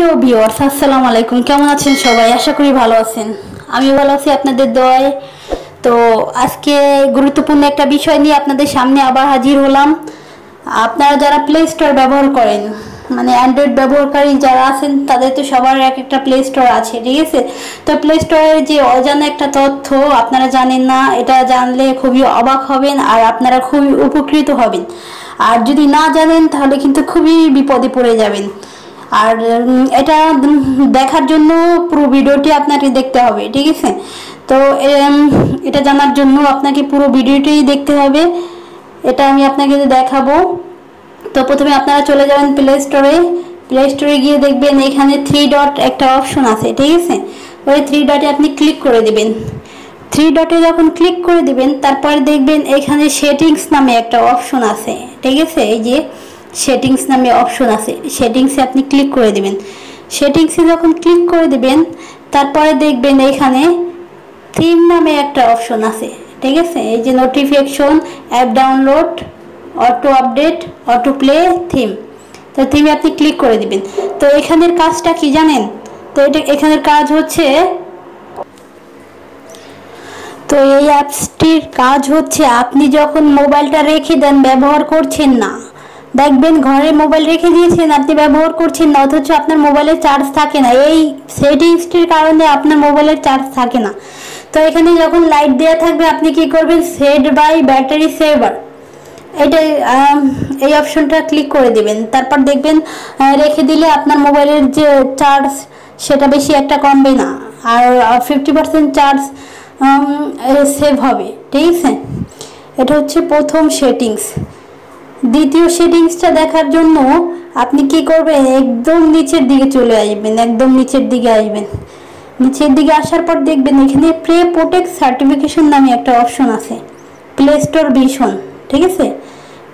প্রিয় ভিউয়ার্স, আসসালামু আলাইকুম। কেমন আছেন সবাই? আশা করি ভালো আছেন। আমি ভালো আছি আপনাদের দোয়ায়। তো আজকে গুরুত্বপূর্ণ একটা বিষয় নিয়ে আপনাদের সামনে আবার হাজির হলাম। আপনারা যারা প্লে স্টোর ব্যবহার করেন, মানে অ্যান্ড্রয়েড ব্যবহারকারী যারা আছেন, তাদের তো সবার এক একটা প্লে স্টোর আছে, ঠিক আছে? তো প্লে স্টোরের যে অজানা একটা তথ্য আপনারা জানেন না, এটা জানলে খুবই অবাক হবেন আর আপনারা খুবই উপকৃত হবেন। আর যদি না জানেন তাহলে কিন্তু খুবই বিপদে পড়ে যাবেন। আর এটা দেখার জন্য পুরো ভিডিওটি আপনাকে দেখতে হবে, ঠিক আছে? তো এটা জানার জন্য আপনাকে পুরো ভিডিওটি দেখতে হবে। এটা আমি আপনাকে দেখাবো। তো প্রথমে আপনারা চলে যাবেন প্লে স্টোরে গিয়ে দেখবেন এখানে 3 ডট একটা অপশন আছে, ঠিক আছে? ওই 3 ডটে আপনি ক্লিক করে দিবেন। 3 ডটে যখন ক্লিক করে দিবেন, তারপর দেখবেন এখানে সেটিংস নামে একটা অপশন আছে, ঠিক আছে? এই যে সেটিংস নামে অপশন আছে, সেটিংসে আপনি ক্লিক করে দিবেন। সেটিংসে যখন ক্লিক করে দিবেন, তারপরে দেখবেন এখানে থিম নামে একটা অপশন আছে, ঠিক আছে? এই যে notification, app download, auto update, auto play, theme. তো থিমে আপনি ক্লিক করে দিবেন। তো এখানের কাজটা কি জানেন? তো এখানের কাজ হচ্ছে, তো এই অ্যাপসটির কাজ হচ্ছে আপনি যখন মোবাইলটা রেখে দেন, ব্যবহার করছেন না, দেখবেন ঘরে মোবাইল রেখে দিয়েছেন, আপনি ব্যবহার করছেন না, অথচ আপনার মোবাইলের চার্জ থাকে না। এই সেটিংসটির কারণে আপনার মোবাইলের চার্জ থাকে না। তো এখানে যখন লাইট দেওয়া থাকবে, আপনি কি করবেন? সেট বাই ব্যাটারি সেভার, এটা এই অপশনটা ক্লিক করে দিবেন। তারপর দেখবেন রেখে দিলে আপনার মোবাইলের যে চার্জ সেটা বেশি একটা কমবে না, আর 50% চার্জ সেভ হবে, ঠিক আছে? এটা হচ্ছে প্রথম সেটিংস। দ্বিতীয় সেটিংসটা দেখার জন্য আপনি কি করবেন? একদম নিচের দিকে চলে আসবেন, একদম নিচের দিকে আসবেন। নিচের দিকে আসার পর দেখবেন এখানে প্লে প্রোটেক্ট সার্টিফিকেশন নামে একটা অপশন আছে, প্লে স্টোর ভিশন, ঠিক আছে?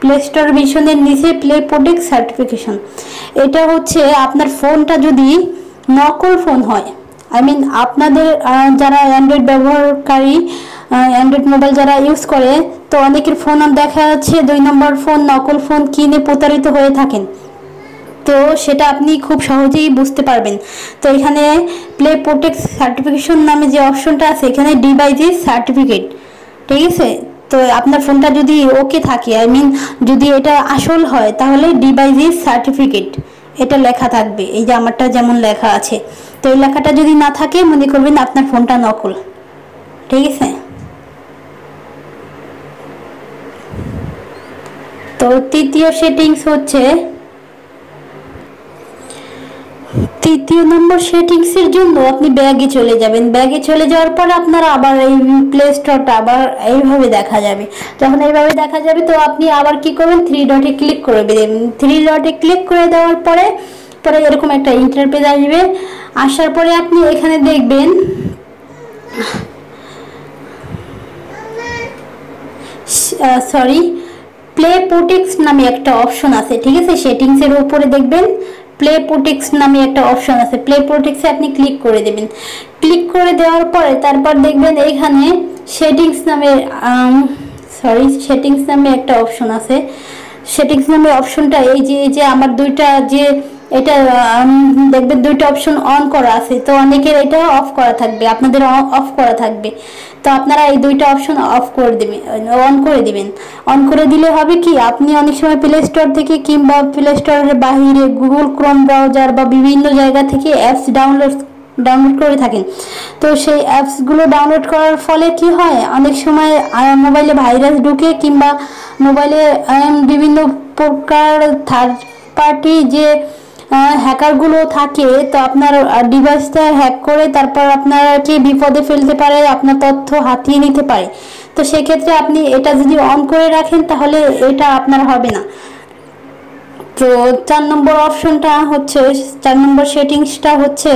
প্লে স্টোর ভিশনের নিচে প্লে প্রোটেক্ট সার্টিফিকেশন। এটা হচ্ছে আপনার ফোনটা যদি নকল ফোন হয়, আই মিন আপনাদের যারা অ্যান্ড্রয়েড ব্যবহারকারী, অ্যান্ড্রয়েড মোবাইল যারা ইউজ করে, তো অনেকের ফোন দেখা যাচ্ছে 2 নম্বর ফোন, নকল ফোন কিনে প্রতারিত হয়ে থাকেন। তো সেটা আপনি খুব সহজেই বুঝতে পারবেন। তো এখানে প্লে প্রোটেক্ট সার্টিফিকেশন নামে যে অপশনটা আছে, এখানে ডিভাইসেস সার্টিফিকেট, ঠিক আছে? তো আপনার ফোনটা যদি ওকে থাকে, আই মিন যদি এটা আসল হয়, তাহলে ডিভাইসেস সার্টিফিকেট এটা লেখা থাকবে। এই যে আমারটা যেমন লেখা আছে, তো এই লেখাটা যদি না থাকে, মনে করবেন আপনার ফোনটা নকল, ঠিক আছে? তো তৃতীয় সেটিংস হচ্ছে, তৃতীয় নম্বর সেটিংসের জন্য আপনি ব্যাগে চলে যাবেন। ব্যাগে চলে যাওয়ার পর আপনারা আবার এই প্লে স্টোরটা আবার এইভাবে দেখা যাবে। যখন এইভাবে দেখা যাবে, তো আপনি আবার কি করবেন? 3 ডটে ক্লিক করে দেবেন। 3 ডটে ক্লিক করে দেওয়ার পরে পরে এরকম একটা ইন্টারপেজ আসবে। আসার পরে আপনি এখানে দেখবেন প্লে প্রোটেক্টস নামে একটা অপশন আছে, ঠিক আছে? সেটিংসের উপরে দেখবেন প্লে প্রোটেক্টস নামে একটা অপশন আছে, প্লে প্রোটেক্টসে আপনি ক্লিক করে দেবেন। ক্লিক করে দেওয়ার পরে তারপর দেখবেন এখানে সেটিংস নামে একটা অপশন আছে। সেটিংস নামে অপশনটা এই যে আমার দুইটা যে এটা দেখবেন দুইটা অপশন অন করা আছে, তো অনেকের এটা অফ করা থাকবে, আপনাদের অফ করা থাকবে। তো আপনারা এই দুইটা অপশন অফ করে দেবেন, অন করে দিবেন। অন করে দিলে হবে কি, আপনি অনেক সময় প্লে স্টোর থেকে কিংবা প্লে স্টোরের বাহিরে গুগল ক্রোম ব্রাউজার বা বিভিন্ন জায়গা থেকে অ্যাপস ডাউনলোড করে থাকেন। তো সেই অ্যাপসগুলো ডাউনলোড করার ফলে কি হয়, অনেক সময় মোবাইলে ভাইরাস ঢুকে, কিংবা মোবাইলে বিভিন্ন প্রকার থার্ড পার্টি যে হ্যাকারগুলো থাকে, তো আপনার ডিভাইসটা হ্যাক করে তারপর আপনাকে বিপদে ফেলতে পারে, আপনার তথ্য হাতিয়ে নিতে পারে। তো সেক্ষেত্রে আপনি এটা যদি অন করে রাখেন, তাহলে এটা আপনার হবে না। তো 4 নম্বর অপশনটা হচ্ছে, 4 নম্বর সেটিংসটা হচ্ছে,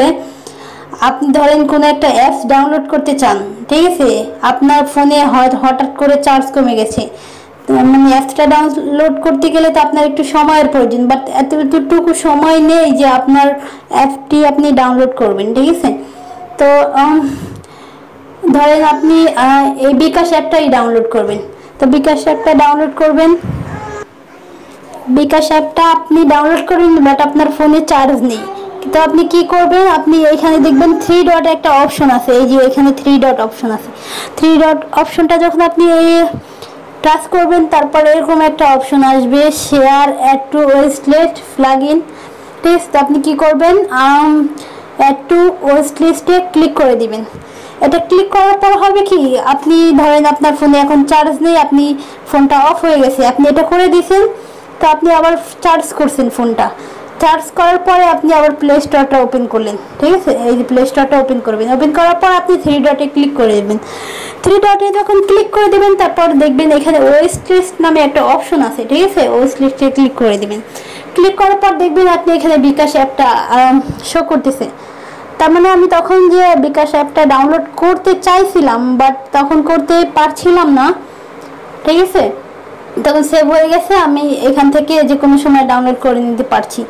আপনি ধরেন কোনো একটা অ্যাপস ডাউনলোড করতে চান, ঠিক আছে? আপনার ফোনে হঠাৎ করে চার্জ কমে গেছে, মানে অ্যাপসটা ডাউনলোড করতে গেলে তো আপনার একটু সময়ের প্রয়োজন, বাট এতটুকু সময় নেই যে আপনার অ্যাপটি আপনি ডাউনলোড করবেন, ঠিক আছে? তো ধরেন আপনি এই বিকাশ অ্যাপটাই ডাউনলোড করবেন। তো বিকাশ অ্যাপটা ডাউনলোড করবেন, বিকাশ অ্যাপটা আপনি ডাউনলোড করবেন, বাট আপনার ফোনে চার্জ নেই, তো আপনি কি করবেন, আপনি এখানে দেখবেন 3 ডট একটা অপশন আছে, এই যে এখানে 3 ডট অপশন আছে। 3 ডট অপশনটা যখন আপনি টাচ করবেন তারপরে এরকম একটা অপশন আসবে, share add to waitlist plugin test. আপনি কি করবেন, অ্যাড টু ওয়েস্টলিস্টে ক্লিক করে দিবেন। এটা ক্লিক করার পর হবে কি, আপনি ধরেন আপনার ফোনে এখন চার্জ নেই, আপনি ফোনটা অফ হয়ে গেছে, আপনি এটা করে দিয়েছেন, তো আপনি আবার চার্জ করছেন ফোনটা, চার্জ করার পরে আপনি আবার প্লে স্টোরটা ওপেন করলেন, ঠিক আছে। এই যে প্লে স্টোরটা ওপেন করবেন, ওপেন করার পর আপনি 3 ডটে ক্লিক করে দেবেন। 3 ডটে যখন ক্লিক করে দেবেন তারপর দেখবেন এখানে ওয়েস্ট লিস্ট নামে একটা অপশন আছে, ঠিক আছে। ওয়েস্ট লিস্টে ক্লিক করে দেবেন। ক্লিক করার পর দেখবেন আপনি এখানে বিকাশ অ্যাপটা শো করতেছে। তার মানে আমি তখন যে বিকাশ অ্যাপটা ডাউনলোড করতে চাইছিলাম বাট তখন করতে পারছিলাম না, ঠিক আছে। তখন সেভ হয়ে গেছে, আমি এখান থেকে যে কোনো সময় ডাউনলোড করে নিতে পারছি।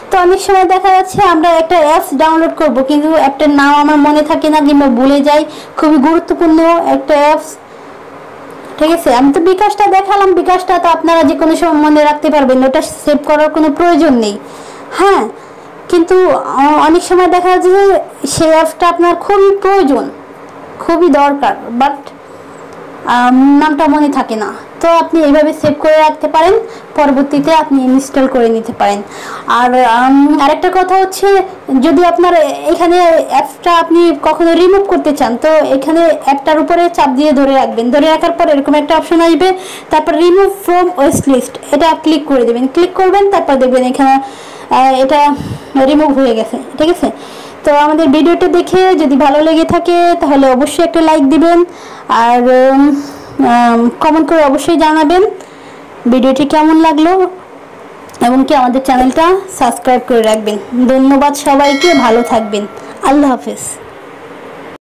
তো অনেক সময় দেখা যাচ্ছে আমরা একটা অ্যাপস ডাউনলোড করব কিন্তু অ্যাপটার নাম আমার মনে থাকে না কিংবা ভুলে যাই, খুবই গুরুত্বপূর্ণ একটা অ্যাপস, ঠিক আছে। আমি তো বিকাশটা দেখালাম, বিকাশটা তো আপনারা যে কোনো সময় মনে রাখতে পারবেন, ওটা সেভ করার কোনো প্রয়োজন নেই, হ্যাঁ। কিন্তু অনেক সময় দেখা যাচ্ছে যে সেই অ্যাপসটা আপনার খুবই প্রয়োজন, খুবই দরকার, বাট নামটা মনে থাকে না। তো আপনি এইভাবে সেভ করে রাখতে পারেন, পরবর্তীতে আপনি ইনস্টল করে নিতে পারেন। আর আরেকটা কথা হচ্ছে, যদি আপনার এখানে অ্যাপসটা আপনি কখনো রিমুভ করতে চান, তো এখানে অ্যাপটার উপরে চাপ দিয়ে ধরে রাখবেন, ধরে রাখার পর এরকম একটা অপশন আসবে, তারপর রিমুভ ফ্রম ওয়েস্ট লিস্ট, এটা ক্লিক করে দেবেন। ক্লিক করবেন, তারপর দেখবেন এখানে এটা রিমুভ হয়ে গেছে, ঠিক আছে। তো আমাদের ভিডিওটা দেখে যদি ভালো লেগে থাকে তাহলে অবশ্যই একটা লাইক দিবেন, আর কমেন্ট করে অবশ্যই জানাবেন ভিডিওটি কেমন লাগলো, এবং কি আমাদের চ্যানেলটা সাবস্ক্রাইব করে রাখবেন। ধন্যবাদ সবাইকে, ভালো থাকবেন, আল্লাহ হাফেজ।